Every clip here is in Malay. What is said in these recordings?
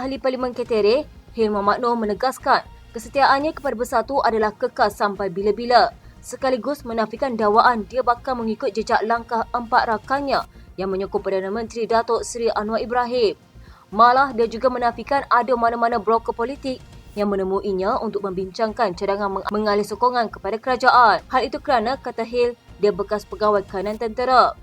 Ahli Parlimen Ketere, Hil Muhammad Noor menegaskan kesetiaannya kepada Bersatu adalah kekal sampai bila-bila, sekaligus menafikan dakwaan dia bakal mengikut jejak langkah 4 rakannya yang menyokong Perdana Menteri Datuk Seri Anwar Ibrahim. Malah dia juga menafikan ada mana-mana broker politik yang menemuinya untuk membincangkan cadangan mengalih sokongan kepada kerajaan. Hal itu kerana, kata Hil, dia bekas pegawai kanan tentera.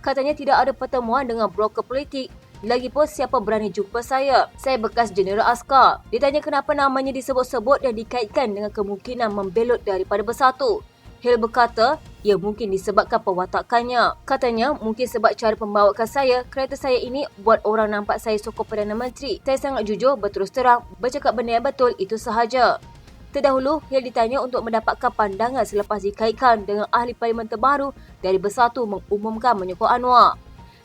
Katanya tidak ada pertemuan dengan broker politik. Lagipun siapa berani jumpa saya? Saya bekas jeneral askar. Ditanya kenapa namanya disebut-sebut dan dikaitkan dengan kemungkinan membelot daripada Bersatu. Hil berkata, ia mungkin disebabkan perwatakannya. Katanya, mungkin sebab cara pembawakan saya, kereta saya ini buat orang nampak saya sokong Perdana Menteri. Saya sangat jujur, berterus terang, bercakap benda yang betul, itu sahaja. Terdahulu, Hil ditanya untuk mendapatkan pandangan selepas dikaitkan dengan ahli parlimen terbaru dari Bersatu mengumumkan menyokong Anwar.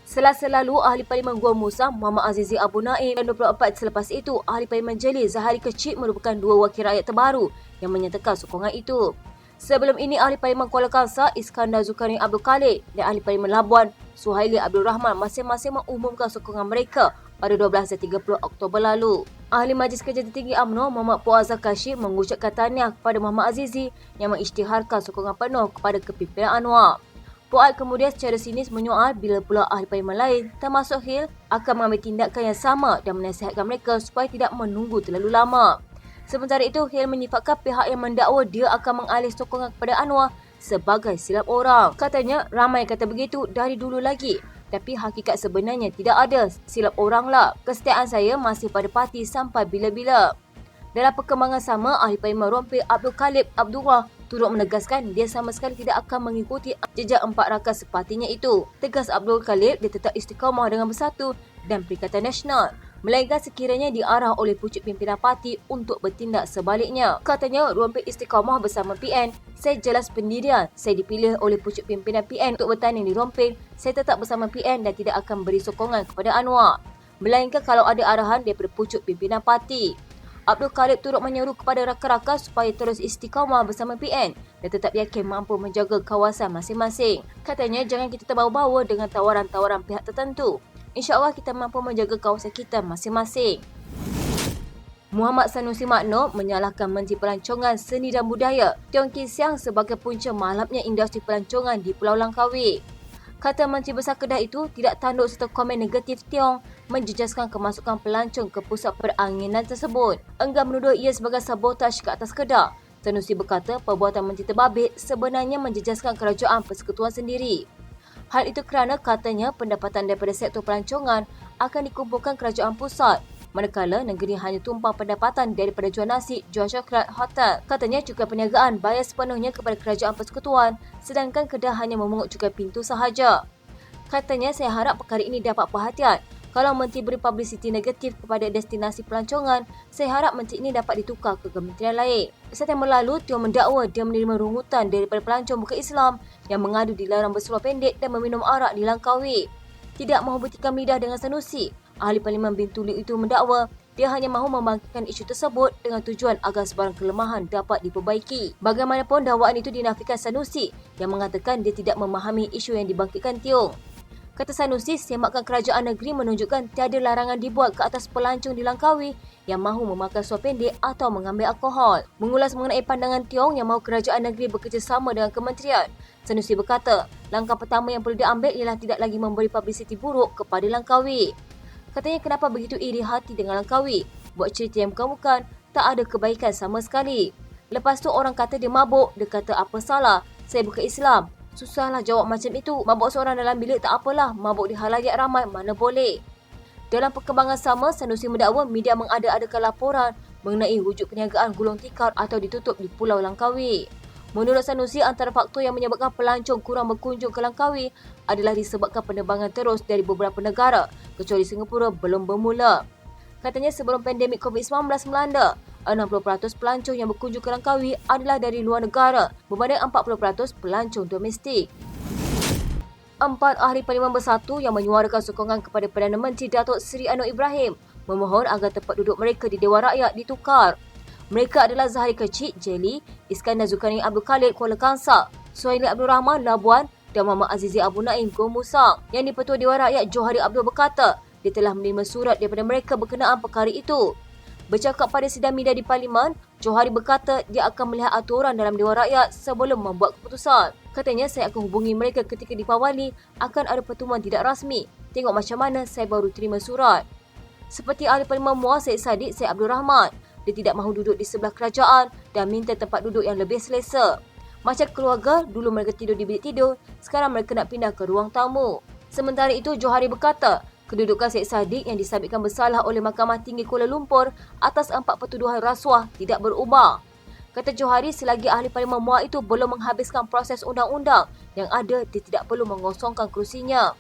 Selasa lalu, ahli parlimen Gua Musang, Muhammad Azizi Abu Naim, dan 24 selepas itu, ahli parlimen Jeli Zahari Kecik merupakan dua wakil rakyat terbaru yang menyatakan sokongan itu. Sebelum ini, ahli parlimen Kuala Kangsar, Iskandar Zulkarnain Abdul Khalid, dan ahli parlimen Labuan, Suhaili Abdul Rahman masing-masing mengumumkan sokongan mereka pada 12 dan 30 Oktober lalu. Ahli Majlis Kerja Tertinggi UMNO, Muhammad Fuad Zakashi, mengucapkan tahniah kepada Muhammad Azizi yang mengisytiharkan sokongan penuh kepada kepimpinan Anwar. Fuad kemudian secara sinis menyoal bila pula ahli parlimen lain, termasuk Hil, akan mengambil tindakan yang sama dan menasihatkan mereka supaya tidak menunggu terlalu lama. Sementara itu, Hil menyifatkan pihak yang mendakwa dia akan mengalih sokongan kepada Anwar sebagai silap orang. Katanya, ramai kata begitu dari dulu lagi. Tapi hakikat sebenarnya tidak ada, silap orang lah. Kesetiaan saya masih pada parti sampai bila-bila. Dalam perkembangan sama, ahli parlimen Rompil Abdul Khalid Abdullah turut menegaskan dia sama sekali tidak akan mengikuti jejak 4 rakan separtinya itu. Tegas Abdul Khalid, dia tetap istiqamah dengan Bersatu dan Perikatan Nasional, melainkan sekiranya diarah oleh pucuk pimpinan parti untuk bertindak sebaliknya. Katanya, Rompil istiqamah bersama PN. Saya jelas pendirian. Saya dipilih oleh pucuk pimpinan PN untuk bertanding di Rompil. Saya tetap bersama PN dan tidak akan beri sokongan kepada Anwar, melainkan kalau ada arahan daripada pucuk pimpinan parti. Abdul Khalid turut menyeru kepada rakan-rakan supaya terus istiqamah bersama PN dan tetap yakin mampu menjaga kawasan masing-masing. Katanya, jangan kita terbawa-bawa dengan tawaran-tawaran pihak tertentu. InsyaAllah kita mampu menjaga kawasan kita masing-masing. Muhammad Sanusi Makno menyalahkan Menteri Pelancongan Seni dan Budaya Tiong Kin Siang sebagai punca malapnya industri pelancongan di Pulau Langkawi. Kata Menteri Besar Kedah itu tidak tanduk serta komen negatif Tiong menjejaskan kemasukan pelancong ke pusat peranginan tersebut. Enggan menuduh ia sebagai sabotaj ke atas Kedah. Sanusi berkata perbuatan Menteri terbabit sebenarnya menjejaskan kerajaan persekutuan sendiri. Hal itu kerana katanya pendapatan daripada sektor pelancongan akan dikumpulkan kerajaan pusat, manakala negeri hanya tumpang pendapatan daripada jual nasi, jual coklat, hotel. Katanya cukai perniagaan bayar sepenuhnya kepada kerajaan persekutuan, sedangkan Kedah hanya memungut cukai pintu sahaja. Katanya, saya harap perkara ini dapat perhatian. Kalau Menteri beri publiciti negatif kepada destinasi pelancongan, saya harap Menteri ini dapat ditukar ke kementerian lain. September lalu, Tio mendakwa dia menerima rungutan daripada pelancong bukan Islam yang mengadu dilarang berseluar pendek dan meminum arak di Langkawi. Tidak mahu bertikam lidah dengan Sanusi, ahli parlimen Bintulu itu mendakwa dia hanya mahu membangkitkan isu tersebut dengan tujuan agar sebarang kelemahan dapat diperbaiki. Bagaimanapun, dakwaan itu dinafikan Sanusi yang mengatakan dia tidak memahami isu yang dibangkitkan Tiong. Kata Sanusi, semakan kerajaan negeri menunjukkan tiada larangan dibuat ke atas pelancong di Langkawi yang mahu memakan suap pendek atau mengambil alkohol. Mengulas mengenai pandangan Tiong yang mahu kerajaan negeri bekerjasama dengan kementerian, Sanusi berkata, langkah pertama yang perlu diambil ialah tidak lagi memberi publiciti buruk kepada Langkawi. Katanya, kenapa begitu iri hati dengan Langkawi? Buat cerita yang bukan-bukan, tak ada kebaikan sama sekali. Lepas tu orang kata dia mabuk, dia kata apa salah? Saya bukan Islam. Susahlah jawab macam itu. Mabuk seorang dalam bilik tak apalah, mabuk di halayak ramai mana boleh. Dalam perkembangan sama, Sanusi mendakwa media mengada-adakan laporan mengenai wujud perniagaan gulung tikar atau ditutup di Pulau Langkawi. Menurut Sanusi, antara faktor yang menyebabkan pelancong kurang berkunjung ke Langkawi adalah disebabkan penerbangan terus dari beberapa negara, kecuali Singapura belum bermula. Katanya, sebelum pandemik COVID-19 melanda, 60% pelancong yang berkunjung ke Langkawi adalah dari luar negara berbanding 40% pelancong domestik. 4 ahli parlimen Bersatu yang menyuarakan sokongan kepada Perdana Menteri Datuk Seri Anwar Ibrahim memohon agar tempat duduk mereka di Dewan Rakyat ditukar. Mereka adalah Zahari Kecik, Jeli, Iskandar Zulkarnain Abdul Khalid, Kuala Kangsar, Suhaili Abdul Rahman, Labuan dan Muhammad Azizi Abu Naim, Gua Musang. Yang di-Pertua Dewan Rakyat Johari Abdul berkata, dia telah menerima surat daripada mereka berkenaan perkara itu. Bercakap pada sidang media di Parlimen, Johari berkata dia akan melihat aturan dalam Dewan Rakyat sebelum membuat keputusan. Katanya, saya akan hubungi mereka ketika dipawali akan ada pertemuan tidak rasmi. Tengok macam mana saya baru terima surat. Seperti Ahli Parlimen Muar Syed Saddiq Syed Abdul Rahman, dia tidak mahu duduk di sebelah kerajaan dan minta tempat duduk yang lebih selesa. Macam keluarga, dulu mereka tidur di bilik tidur, sekarang mereka nak pindah ke ruang tamu. Sementara itu, Johari berkata, kedudukan Syed Saddiq yang disabitkan bersalah oleh Mahkamah Tinggi Kuala Lumpur atas 4 pertuduhan rasuah tidak berubah. Kata Johari, selagi Ahli Parlimen Muar itu belum menghabiskan proses undang-undang yang ada, dia tidak perlu mengosongkan kerusinya.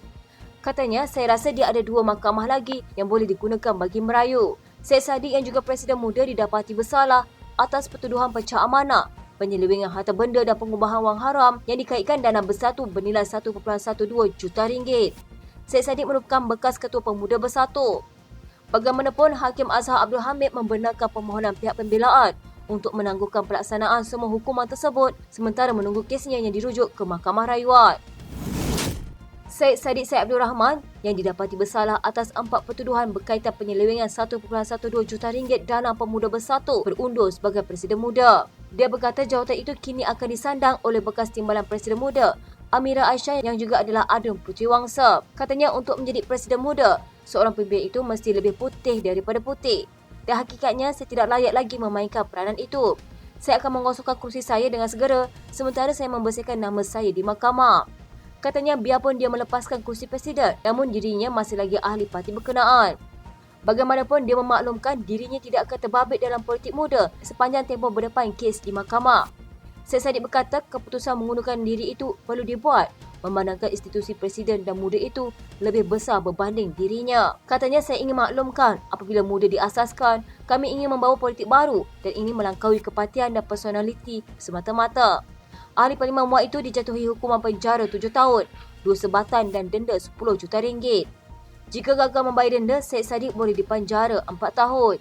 Katanya, saya rasa dia ada 2 mahkamah lagi yang boleh digunakan bagi merayu. Syed Saddiq yang juga Presiden Muda didapati bersalah atas pertuduhan pecah amanah, penyelewengan harta benda dan pengubahan wang haram yang dikaitkan dana bersatu bernilai 1.12 juta ringgit. Syed Saddiq merupakan bekas Ketua Pemuda Bersatu. Bagaimanapun, Hakim Azhar Abdul Hamid membenarkan permohonan pihak pembelaan untuk menangguhkan pelaksanaan semua hukuman tersebut sementara menunggu kesnya yang dirujuk ke Mahkamah Rayuat. Syed Saddiq Syed Abdul Rahman yang didapati bersalah atas 4 pertuduhan berkaitan penyelewengan 1.12 juta ringgit dana Pemuda Bersatu berundur sebagai Presiden Muda. Dia berkata jawatan itu kini akan disandang oleh bekas Timbalan Presiden Muda, Amira Aisyah yang juga adalah Adun Puteri Wangsa. Katanya untuk menjadi Presiden Muda, seorang pemimpin itu mesti lebih putih daripada putih. Dan hakikatnya saya tidak layak lagi memainkan peranan itu. Saya akan mengosongkan kursi saya dengan segera sementara saya membersihkan nama saya di mahkamah. Katanya biarpun dia melepaskan kursi Presiden, namun dirinya masih lagi ahli parti berkenaan. Bagaimanapun, dia memaklumkan dirinya tidak akan terbabit dalam politik muda sepanjang tempoh berdepan kes di mahkamah. Syed Saddiq berkata keputusan mengundurkan diri itu perlu dibuat memandangkan institusi Presiden dan Muda itu lebih besar berbanding dirinya. Katanya, saya ingin maklumkan apabila Muda diasaskan, kami ingin membawa politik baru dan ingin melangkaui kepartian dan personaliti semata-mata. Ahli Parlimen Muar itu dijatuhi hukuman penjara 7 tahun, 2 sebatan dan denda 10 juta ringgit. Jika gagal membayar denda, Syed Saddiq boleh dipenjara 4 tahun.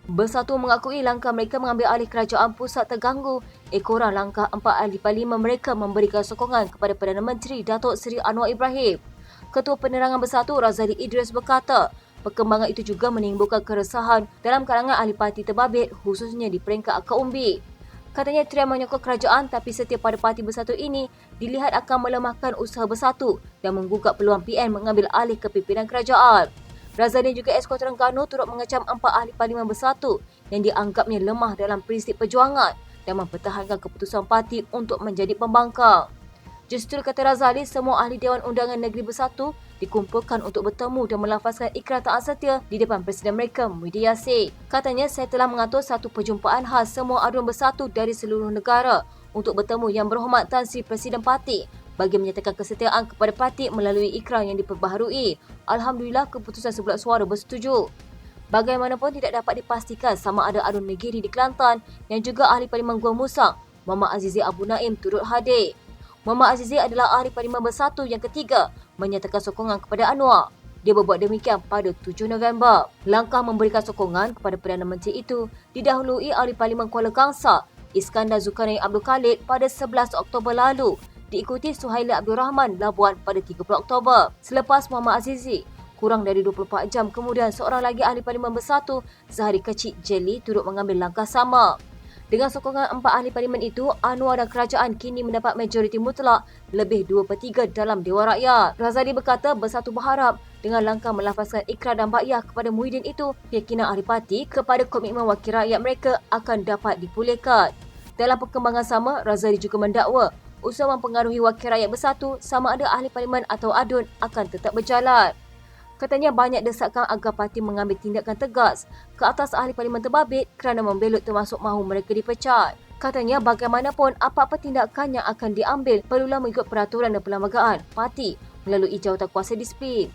Bersatu mengakui langkah mereka mengambil alih kerajaan pusat terganggu ekoran langkah 4 ahli parlimen mereka memberikan sokongan kepada Perdana Menteri Datuk Seri Anwar Ibrahim. Ketua Penerangan Bersatu Razali Idris berkata, perkembangan itu juga menimbulkan keresahan dalam kalangan ahli parti terbabit khususnya di peringkat akar umbi. Katanya Trian menyokong kerajaan tapi setia pada parti Bersatu ini dilihat akan melemahkan usaha Bersatu dan menggugat peluang PN mengambil alih kepimpinan kerajaan. Razali dan juga Esko Terengganu turut mengecam 4 ahli parlimen Bersatu yang dianggapnya lemah dalam prinsip perjuangan dan mempertahankan keputusan parti untuk menjadi pembangkang. Justru kata Razali, semua ahli Dewan Undangan Negeri Bersatu dikumpulkan untuk bertemu dan melafazkan ikrar taat setia di depan Presiden mereka, Muhyiddin Yassin. Katanya, saya telah mengatur satu perjumpaan khas semua aduan Bersatu dari seluruh negara untuk bertemu yang berhormat Tan Sri Presiden Parti bagi menyatakan kesetiaan kepada parti melalui ikrar yang diperbaharui. Alhamdulillah, keputusan sebulat suara bersetuju. Bagaimanapun tidak dapat dipastikan sama ada aduan negeri di Kelantan yang juga ahli Parlimen Gua Musang, Muhammad Azizi Abu Naim turut hadir. Muhammad Azizi adalah ahli Parlimen Bersatu yang ketiga menyatakan sokongan kepada Anwar. Dia berbuat demikian pada 7 November. Langkah memberikan sokongan kepada Perdana Menteri itu didahului ahli Parlimen Kuala Kangsar, Iskandar Zulkarnain Abdul Khalid pada 11 Oktober lalu, diikuti Suhaili Abdul Rahman Labuan pada 30 Oktober. Selepas Muhammad Azizi, kurang dari 24 jam kemudian seorang lagi ahli Parlimen Bersatu, Zahari Kecik Jelly turut mengambil langkah sama. Dengan sokongan 4 ahli parlimen itu, Anwar dan kerajaan kini mendapat majoriti mutlak lebih 2/3 dalam Dewan Rakyat. Razali berkata Bersatu berharap dengan langkah melafazkan ikrar dan bakyah kepada Muhyiddin itu, keyakinan ahli parti kepada komitmen wakil rakyat mereka akan dapat dipulihkan. Dalam perkembangan sama, Razali juga mendakwa usaha mempengaruhi wakil rakyat Bersatu sama ada ahli parlimen atau adun akan tetap berjalan. Katanya banyak desakan agar parti mengambil tindakan tegas ke atas ahli parlimen terbabit kerana membelot termasuk mahu mereka dipecat. Katanya bagaimanapun apa-apa tindakan yang akan diambil perlulah mengikut peraturan dan perlembagaan parti melalui jawatan kuasa disiplin.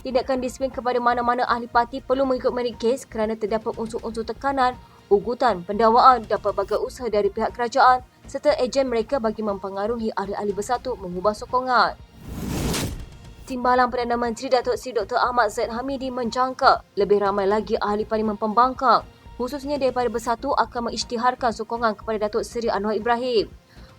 Tindakan disiplin kepada mana-mana ahli parti perlu mengikut merit kes kerana terdapat unsur-unsur tekanan, ugutan, pendakwaan dan pelbagai usaha dari pihak kerajaan serta ejen mereka bagi mempengaruhi ahli-ahli Bersatu mengubah sokongan. Timbalan Perdana Menteri Datuk Seri Dr. Ahmad Zaid Hamidi menjangka lebih ramai lagi ahli parlimen pembangkang, khususnya daripada Bersatu akan mengisytiharkan sokongan kepada Datuk Seri Anwar Ibrahim.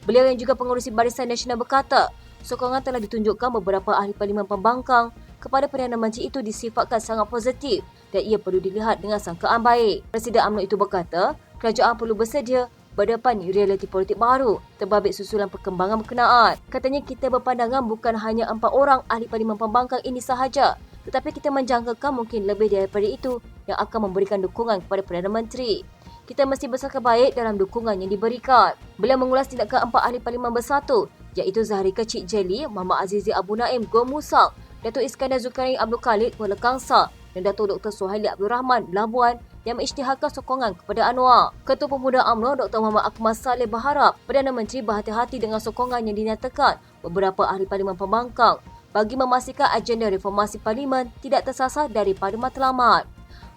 Beliau yang juga pengurusi Barisan Nasional berkata, sokongan telah ditunjukkan beberapa ahli parlimen pembangkang kepada Perdana Menteri itu disifatkan sangat positif dan ia perlu dilihat dengan sangkaan baik. Presiden UMNO itu berkata, kerajaan perlu bersedia berdepan realiti politik baru terbabit susulan perkembangan berkenaan. Katanya kita berpandangan bukan hanya 4 orang ahli parlimen pembangkang ini sahaja, tetapi kita menjangkakan mungkin lebih daripada itu yang akan memberikan dukungan kepada Perdana Menteri. Kita mesti bersangka baik dalam dukungan yang diberikan. Beliau mengulas tindakan 4 ahli parlimen bersatu iaitu Zahrika Cik Jelly, Muhammad Azizi Abu Naim Go Musang, Datuk Iskandar Zulkarnain Abdul Khalid Kuala Kangsar dan Datuk Dr. Suhaili Abdul Rahman Labuan yang mengisytiharkan sokongan kepada Anwar. Ketua Pemuda UMNO Dr. Muhammad Akmal Saleh berharap Perdana Menteri berhati-hati dengan sokongan yang dinyatakan beberapa ahli parlimen pembangkang bagi memastikan agenda reformasi parlimen tidak tersasar daripada matlamat.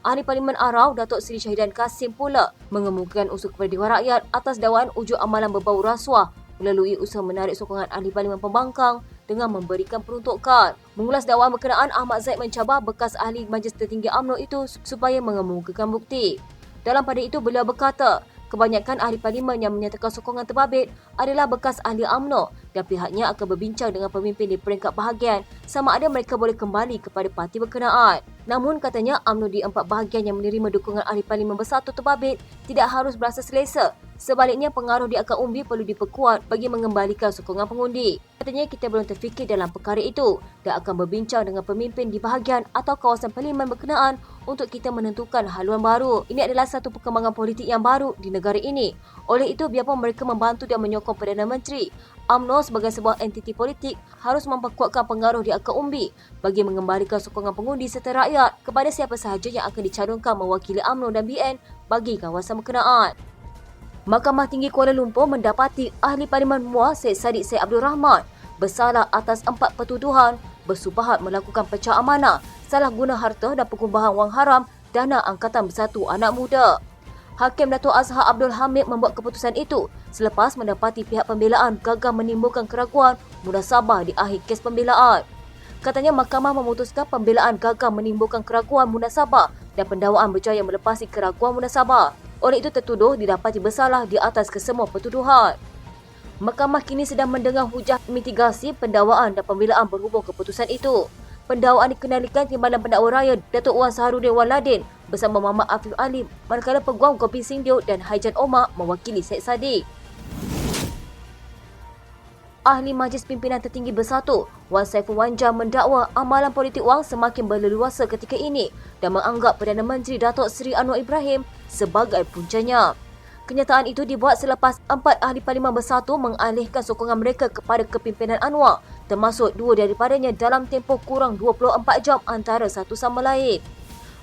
Ahli Parlimen Arau Datuk Seri Syahidan Kasim pula mengemukakan usul kepada Dewan Rakyat atas dakwaan ujuk amalan berbau rasuah melalui usaha menarik sokongan ahli parlimen pembangkang dengan memberikan peruntukan. Mengulas dakwaan berkenaan, Ahmad Zaid mencabar bekas ahli Majlis Tertinggi UMNO itu supaya mengemukakan bukti. Dalam pada itu, beliau berkata, kebanyakan ahli parlimen yang menyatakan sokongan terbabit adalah bekas ahli UMNO dan pihaknya akan berbincang dengan pemimpin di peringkat bahagian sama ada mereka boleh kembali kepada parti berkenaan. Namun katanya UMNO di 4 bahagian yang menerima dukungan ahli parlimen bersatu terbabit tidak harus berasa selesa. Sebaliknya, pengaruh di akar umbi perlu diperkuat bagi mengembalikan sokongan pengundi. Katanya kita belum terfikir dalam perkara itu dan akan berbincang dengan pemimpin di bahagian atau kawasan parlimen berkenaan untuk kita menentukan haluan baru. Ini adalah satu perkembangan politik yang baru di negara ini. Oleh itu, biarpun mereka membantu dan menyokong Perdana Menteri, UMNO sebagai sebuah entiti politik harus memperkuatkan pengaruh di akar umbi bagi mengembalikan sokongan pengundi serta rakyat kepada siapa sahaja yang akan dicalonkan mewakili UMNO dan BN bagi kawasan berkenaan. Mahkamah Tinggi Kuala Lumpur mendapati ahli parlimen MUA Syed Saddiq Syed Abdul Rahman bersalah atas 4 pertuduhan bersubahat melakukan pecah amanah, salah guna harta dan pengubahan wang haram dana Angkatan Bersatu Anak Muda. Hakim Datuk Azhar Abdul Hamid membuat keputusan itu selepas mendapati pihak pembelaan gagal menimbulkan keraguan munasabah di akhir kes pembelaan. Katanya mahkamah memutuskan pembelaan gagal menimbulkan keraguan munasabah dan pendakwaan berjaya melepasi keraguan munasabah. Oleh itu tertuduh didapati bersalah di atas kesemua pertuduhan. Mahkamah kini sedang mendengar hujah mitigasi pendakwaan dan pembelaan berhubung keputusan itu. Pendakwaan dikenalikan Timbalan Pendakwa Raya Datuk Wan Saharudin Waladin bersama Muhammad Afif Ali, manakala Peguam Gopi Singdio dan Haijan Omar mewakili Syed Saddiq. Ahli Majlis Pimpinan Tertinggi Bersatu, Wan Saiful Wanjar mendakwa amalan politik wang semakin berleluasa ketika ini dan menganggap Perdana Menteri Datuk Seri Anwar Ibrahim sebagai puncanya. Kenyataan itu dibuat selepas 4 ahli parlimen bersatu mengalihkan sokongan mereka kepada kepimpinan Anwar, termasuk 2 daripadanya dalam tempoh kurang 24 jam antara satu sama lain.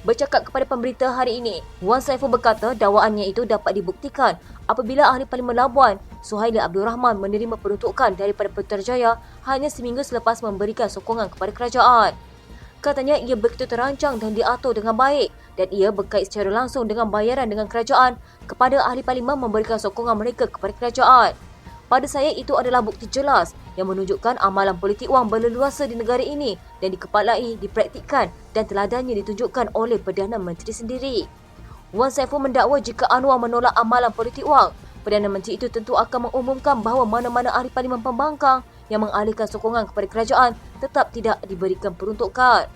Bercakap kepada pemberita hari ini, Wan Saiful berkata dakwaannya itu dapat dibuktikan apabila ahli parlimen Labuan, Suhaili Abdul Rahman menerima peruntukan daripada Putrajaya hanya seminggu selepas memberikan sokongan kepada kerajaan. Katanya ia begitu terancang dan diatur dengan baik dan ia berkait secara langsung dengan bayaran dengan kerajaan kepada ahli parlimen memberikan sokongan mereka kepada kerajaan. Pada saya itu adalah bukti jelas yang menunjukkan amalan politik wang berleluasa di negara ini dan dikepalai, dipraktikkan dan teladannya ditunjukkan oleh Perdana Menteri sendiri. Wan Saiful mendakwa jika Anwar menolak amalan politik wang, Perdana Menteri itu tentu akan mengumumkan bahawa mana-mana ahli parlimen pembangkang yang mengalihkan sokongan kepada kerajaan tetap tidak diberikan peruntukan.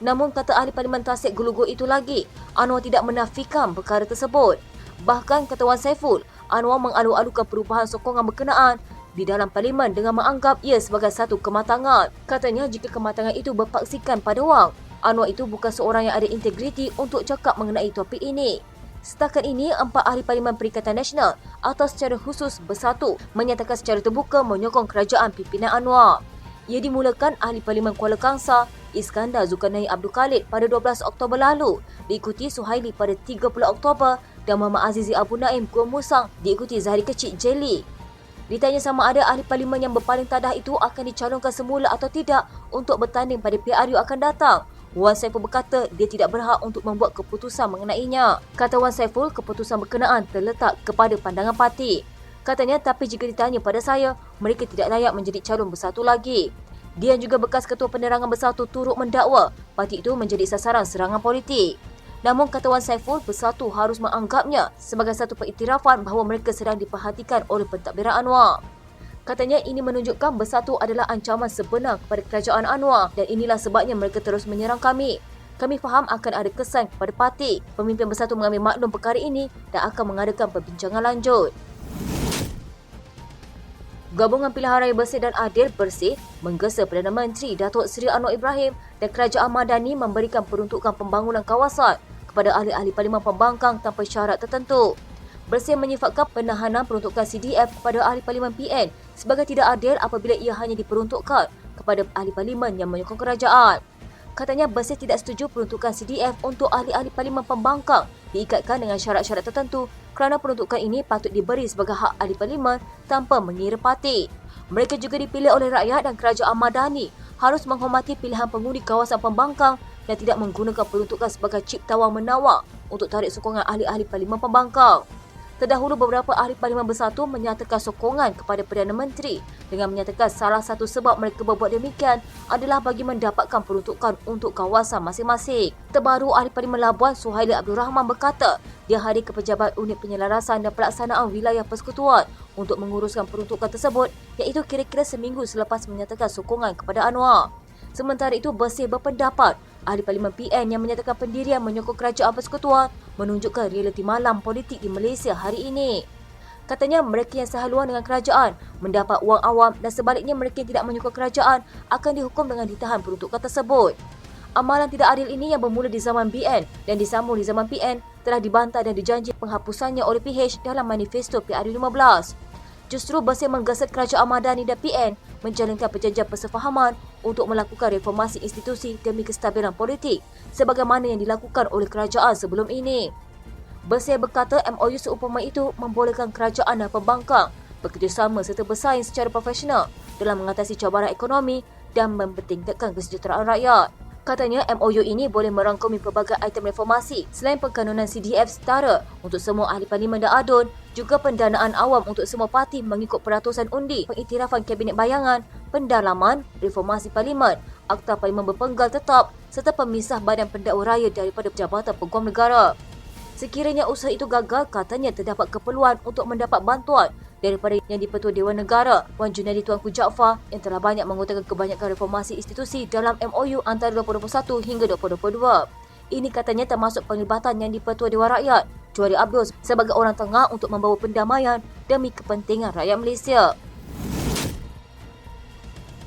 Namun kata ahli parlimen Tasik Gelugur itu lagi, Anwar tidak menafikan perkara tersebut. Bahkan kata Wan Saiful, Anwar mengalu-alukan perubahan sokongan berkenaan di dalam parlimen dengan menganggap ia sebagai satu kematangan. Katanya jika kematangan itu berpaksikan pada wang, Anwar itu bukan seorang yang ada integriti untuk cakap mengenai topik ini. Setakat ini, 4 ahli parlimen Perikatan Nasional atau secara khusus bersatu menyatakan secara terbuka menyokong kerajaan pimpinan Anwar. Ia dimulakan ahli parlimen Kuala Kangsar Iskandar Zulkarnain Abdul Khalid pada 12 Oktober lalu, diikuti Suhaili pada 30 Oktober dan Muhammad Azizi Abu Naim Go Musang diikuti Zahrika Cik Jelly. Ditanya sama ada ahli parlimen yang berpaling tadah itu akan dicalonkan semula atau tidak untuk bertanding pada PRU akan datang, Wan Saiful berkata dia tidak berhak untuk membuat keputusan mengenainya. Kata Wan Saiful, keputusan berkenaan terletak kepada pandangan parti. Katanya, tapi jika ditanya pada saya, mereka tidak layak menjadi calon bersatu lagi. Dia juga bekas Ketua Penerangan Bersatu turut mendakwa parti itu menjadi sasaran serangan politik. Namun kata Wan Saiful, Bersatu harus menganggapnya sebagai satu pengiktirafan bahawa mereka sedang diperhatikan oleh pentadbiran Anwar. Katanya ini menunjukkan Bersatu adalah ancaman sebenar kepada kerajaan Anwar dan inilah sebabnya mereka terus menyerang kami. Kami faham akan ada kesan kepada parti. Pemimpin Bersatu mengambil maklum perkara ini dan akan mengadakan perbincangan lanjut. Gabungan Pilihan Raya Bersih dan Adil Bersih menggesa Perdana Menteri Datuk Seri Anwar Ibrahim dan Kerajaan Madani memberikan peruntukan pembangunan kawasan kepada ahli-ahli Parlimen Pembangkang tanpa syarat tertentu. Bersih menyifatkan penahanan peruntukan CDF kepada ahli Parlimen PN sebagai tidak adil apabila ia hanya diperuntukkan kepada ahli Parlimen yang menyokong kerajaan. Katanya Bersih tidak setuju peruntukan CDF untuk ahli-ahli Parlimen Pembangkang diikatkan dengan syarat-syarat tertentu kerana peruntukan ini patut diberi sebagai hak ahli Parlimen tanpa mengira parti. Mereka juga dipilih oleh rakyat dan Kerajaan Madani harus menghormati pilihan pengundi kawasan pembangkang dan tidak menggunakan peruntukan sebagai cip tawar-menawar untuk tarik sokongan ahli-ahli Parlimen Pembangkang. Terdahulu beberapa ahli Parlimen Bersatu menyatakan sokongan kepada Perdana Menteri dengan menyatakan salah satu sebab mereka berbuat demikian adalah bagi mendapatkan peruntukan untuk kawasan masing-masing. Terbaru, ahli Parlimen Labuan Suhaili Abdul Rahman berkata dia hadir ke Pejabat Unit Penyelarasan dan Pelaksanaan Wilayah Persekutuan untuk menguruskan peruntukan tersebut iaitu kira-kira seminggu selepas menyatakan sokongan kepada Anwar. Sementara itu, Bersih berpendapat ahli Parlimen PN yang menyatakan pendirian menyokong Kerajaan Persekutuan menunjukkan realiti malam politik di Malaysia hari ini. Katanya mereka yang sehaluan dengan kerajaan mendapat wang awam dan sebaliknya mereka yang tidak menyokong kerajaan akan dihukum dengan ditahan peruntukan tersebut. Amalan tidak adil ini yang bermula di zaman BN dan disambung di zaman PN telah dibantah dan dijanji penghapusannya oleh PH dalam manifesto PRU15. Justru Bersih menggesa Kerajaan Madani dan PN menjalankan perjanjian persefahaman untuk melakukan reformasi institusi demi kestabilan politik sebagaimana yang dilakukan oleh kerajaan sebelum ini. Bersih berkata MOU seumpama itu membolehkan kerajaan dan pembangkang bekerjasama serta bersaing secara profesional dalam mengatasi cabaran ekonomi dan mempertingkatkan kesejahteraan rakyat. Katanya MOU ini boleh merangkumi pelbagai item reformasi selain pengkanunan CDF setara untuk semua ahli parlimen dan ADUN, juga pendanaan awam untuk semua parti mengikut peratusan undi, pengiktirafan kabinet bayangan, pendalaman, reformasi parlimen, akta parlimen berpenggal tetap serta pemisah badan pendakwa raya daripada Jabatan Peguam Negara. Sekiranya usaha itu gagal, katanya terdapat keperluan untuk mendapat bantuan daripada Yang di-Pertua Dewan Negara Wan Junaidi Tuanku Jaafar yang telah banyak mengutarakan kebanyakan reformasi institusi dalam MOU antara 2021 hingga 2022. Ini katanya termasuk penglibatan Yang di-Pertua Dewan Rakyat Juari Abdul sebagai orang tengah untuk membawa pendamaian demi kepentingan rakyat Malaysia.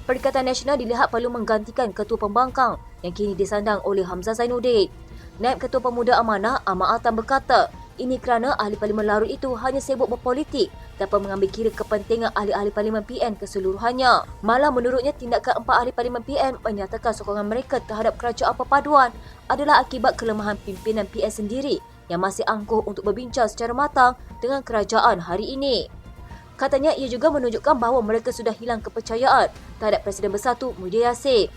Perikatan Nasional dilihat perlu menggantikan Ketua Pembangkang yang kini disandang oleh Hamzah Zainuddin. Naib Ketua Pemuda Amanah Ahmad Altan berkata, ini kerana ahli parlimen larut itu hanya sibuk berpolitik tanpa mengambil kira kepentingan ahli-ahli parlimen PN keseluruhannya. Malah menurutnya tindakan 4 ahli parlimen PN menyatakan sokongan mereka terhadap kerajaan perpaduan adalah akibat kelemahan pimpinan PN sendiri yang masih angkuh untuk berbincang secara matang dengan kerajaan hari ini. Katanya ia juga menunjukkan bahawa mereka sudah hilang kepercayaan terhadap Presiden Bersatu Muhyiddin Yassin.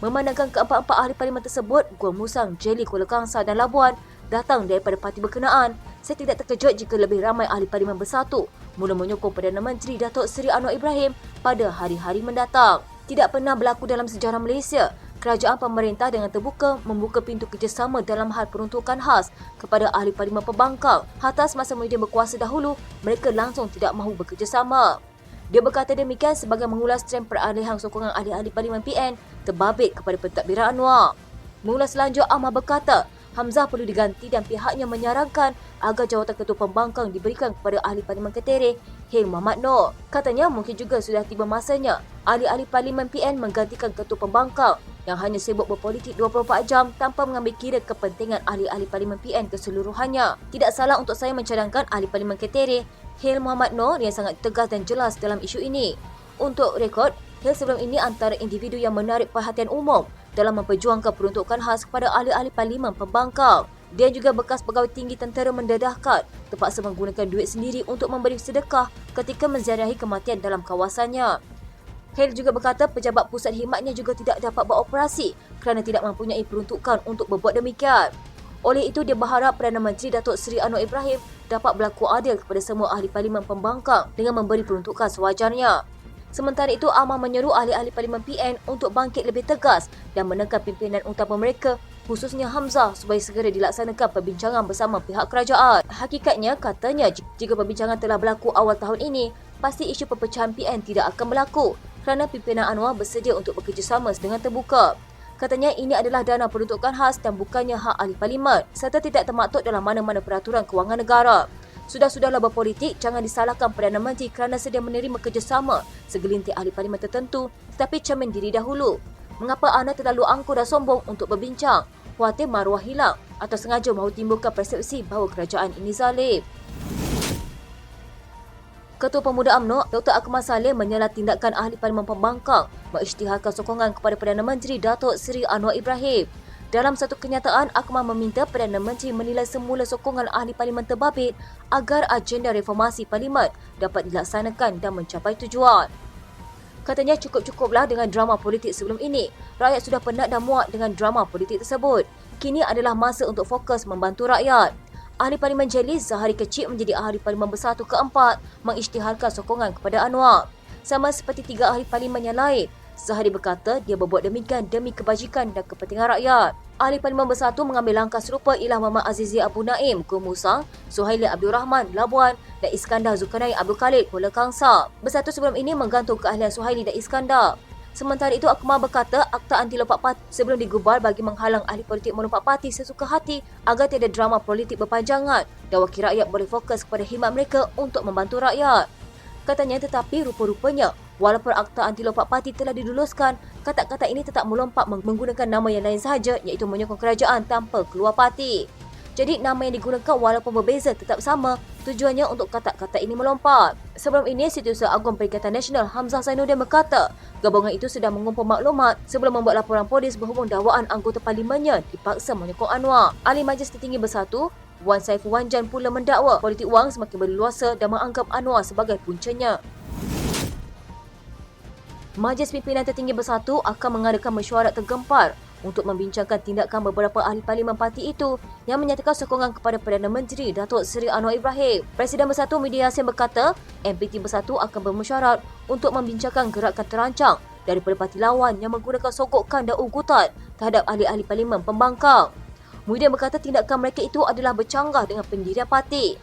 Memandangkan keempat-empat ahli parlimen tersebut, Gua Musang, Jelly, Kuala Kangsar dan Labuan datang daripada parti berkenaan, saya tidak terkejut jika lebih ramai ahli parlimen Bersatu mula menyokong Perdana Menteri Datuk Seri Anwar Ibrahim pada hari-hari mendatang. Tidak pernah berlaku dalam sejarah Malaysia, kerajaan pemerintah dengan terbuka membuka pintu kerjasama dalam hal peruntukan khas kepada ahli parlimen pembangkang. Atas masa Muhyiddin berkuasa dahulu, mereka langsung tidak mahu bekerjasama. Dia berkata demikian sebagai mengulas trend peralihan sokongan ahli-ahli parlimen PN terbabit kepada pentadbiran Anwar. Mengulas lanjut, Ahmad berkata, Hamzah perlu diganti dan pihaknya menyarankan agar jawatan Ketua Pembangkang diberikan kepada ahli parlimen Ketere, Hil Muhammad Noor. Katanya mungkin juga sudah tiba masanya ahli-ahli parlimen PN menggantikan Ketua Pembangkang yang hanya sibuk berpolitik 24 jam tanpa mengambil kira kepentingan ahli-ahli parlimen PN keseluruhannya. Tidak salah untuk saya mencadangkan ahli parlimen Ketere, Hil Muhammad Noor yang sangat tegas dan jelas dalam isu ini. Untuk rekod, Hil sebelum ini antara individu yang menarik perhatian umum dalam memperjuangkan peruntukan khas kepada ahli-ahli parlimen pembangkang. Dia juga bekas pegawai tinggi tentera mendedahkan terpaksa menggunakan duit sendiri untuk memberi sedekah ketika menziarahi kematian dalam kawasannya. Hale juga berkata pejabat pusat khidmatnya juga tidak dapat beroperasi kerana tidak mempunyai peruntukan untuk berbuat demikian. Oleh itu, dia berharap Perdana Menteri Datuk Seri Anwar Ibrahim dapat berlaku adil kepada semua ahli parlimen pembangkang dengan memberi peruntukan sewajarnya. Sementara itu, Ahmad menyeru ahli-ahli parlimen PN untuk bangkit lebih tegas dan menekan pimpinan utama mereka, khususnya Hamzah, supaya segera dilaksanakan perbincangan bersama pihak kerajaan. Hakikatnya, katanya, jika perbincangan telah berlaku awal tahun ini, pasti isu perpecahan PN tidak akan berlaku kerana pimpinan Anwar bersedia untuk bekerjasama dengan terbuka. Katanya ini adalah dana peruntukan khas dan bukannya hak ahli parlimen serta tidak termaktub dalam mana-mana peraturan kewangan negara. Sudah-sudahlah berpolitik, jangan disalahkan Perdana Menteri kerana sedia menerima kerjasama segelintir ahli parlimen tertentu tetapi cermin diri dahulu. Mengapa anda terlalu angkuh dan sombong untuk berbincang? Khawatir maruah hilang atau sengaja mahu timbulkan persepsi bahawa kerajaan ini zalim? Ketua Pemuda UMNO, Dr. Akmal Saleh menyela tindakan ahli parlimen pembangkang mengisytiharkan sokongan kepada Perdana Menteri Datuk Seri Anwar Ibrahim. Dalam satu kenyataan, Akmal meminta Perdana Menteri menilai semula sokongan ahli parlimen terbabit agar agenda reformasi parlimen dapat dilaksanakan dan mencapai tujuan. Katanya cukup-cukuplah dengan drama politik sebelum ini. Rakyat sudah penat dan muak dengan drama politik tersebut. Kini adalah masa untuk fokus membantu rakyat. Ahli Parlimen Jelly Zahari Kecik menjadi Ahli Parlimen Bersatu keempat mengisytiharkan sokongan kepada Anwar. Sama seperti 3 ahli parlimen yang lain, Zahari berkata dia berbuat demikian demi kebajikan dan kepentingan rakyat. Ahli Parlimen Bersatu mengambil langkah serupa ialah Muhammad Azizi Abu Naim, Kumusang, Suhaili Abdul Rahman, Labuan dan Iskandar Zulkarnain Abdul Khalid, Kuala Kangsar. Bersatu sebelum ini menggantung keahlian Suhaili dan Iskandar. Sementara itu, Akmal berkata Akta Anti Lompat Parti sebelum digubal bagi menghalang ahli politik melompat parti sesuka hati agar tiada drama politik berpanjangan dan wakil rakyat boleh fokus kepada khidmat mereka untuk membantu rakyat. Katanya tetapi rupa-rupanya walaupun Akta Anti Lompat Parti telah diluluskan, kata-kata ini tetap melompat menggunakan nama yang lain sahaja iaitu menyokong kerajaan tanpa keluar parti. Jadi nama yang digunakan walaupun berbeza tetap sama, tujuannya untuk kata-kata ini melompat. Sebelum ini, Setiausaha Agung Perikatan Nasional Hamzah Zainuddin berkata, gabungan itu sudah mengumpul maklumat sebelum membuat laporan polis berhubung dakwaan anggota parlimennya dipaksa menyokong Anwar. Ahli Majlis Tertinggi Bersatu, Wan Saiful Wanjan pula mendakwa politik wang semakin berleluasa dan menganggap Anwar sebagai puncanya. Majlis Pimpinan Tertinggi Bersatu akan mengadakan mesyuarat tergempar untuk membincangkan tindakan beberapa ahli parlimen parti itu yang menyatakan sokongan kepada Perdana Menteri Datuk Seri Anwar Ibrahim. Presiden Bersatu Media Yassin berkata, MPT Bersatu akan bermesyuarat untuk membincangkan gerakan terancang daripada parti lawan yang menggunakan sogokan dan ugutan terhadap ahli-ahli parlimen pembangkang. Muhyiddin berkata tindakan mereka itu adalah bercanggah dengan pendirian parti.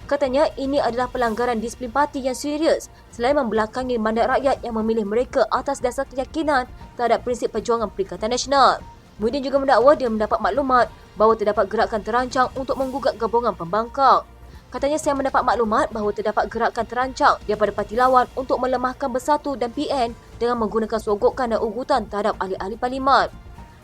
Katanya ini adalah pelanggaran disiplin parti yang serius selain membelakangi mandat rakyat yang memilih mereka atas dasar keyakinan terhadap prinsip perjuangan Perikatan Nasional. Muhyiddin juga mendakwa dia mendapat maklumat bahawa terdapat gerakan terancang untuk menggugat gabungan pembangkang. Katanya saya mendapat maklumat bahawa terdapat gerakan terancang daripada parti lawan untuk melemahkan Bersatu dan PN dengan menggunakan sogokan dan ugutan terhadap ahli-ahli parlimen.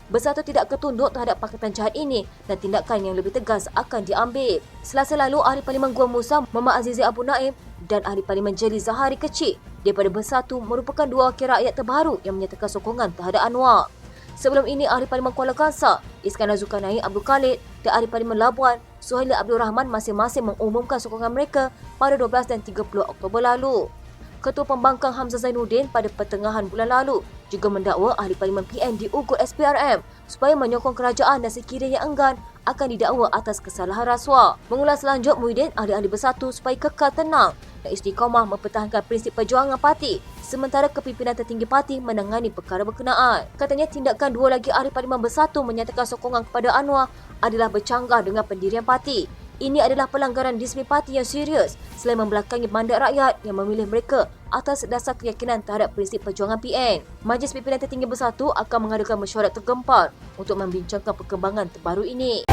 Bersatu tidak ketunduk terhadap pakatan jahat ini dan tindakan yang lebih tegas akan diambil. Selasa lalu, Ahli Parlimen Gua Musa Muhammad Azizi Abu Naim dan Ahli Parlimen Jelly Zahari Kecik daripada Bersatu merupakan 2 wakil rakyat terbaru yang menyatakan sokongan terhadap Anwar. Sebelum ini, Ahli Parlimen Kuala Kangsar Iskandar Zulkarnain Abdul Khalid dan Ahli Parlimen Labuan Suhaili Abdul Rahman masing-masing mengumumkan sokongan mereka pada 12 dan 30 Oktober lalu. Ketua Pembangkang Hamzah Zainuddin pada pertengahan bulan lalu juga mendakwa ahli parlimen PN diugut SPRM supaya menyokong kerajaan dan sekiranya enggan akan didakwa atas kesalahan rasuah. Mengulas lanjut, Muhyiddin ahli-ahli Bersatu supaya kekal tenang dan istiqamah mempertahankan prinsip perjuangan parti sementara kepimpinan tertinggi parti menangani perkara berkenaan. Katanya tindakan 2 lagi ahli parlimen Bersatu menyatakan sokongan kepada Anwar adalah bercanggah dengan pendirian parti. Ini adalah pelanggaran disiplin parti yang serius selain membelakangi mandat rakyat yang memilih mereka atas dasar keyakinan terhadap prinsip perjuangan PN. Majlis Pimpinan Tertinggi Bersatu akan mengadakan mesyuarat tergempar untuk membincangkan perkembangan terbaru ini.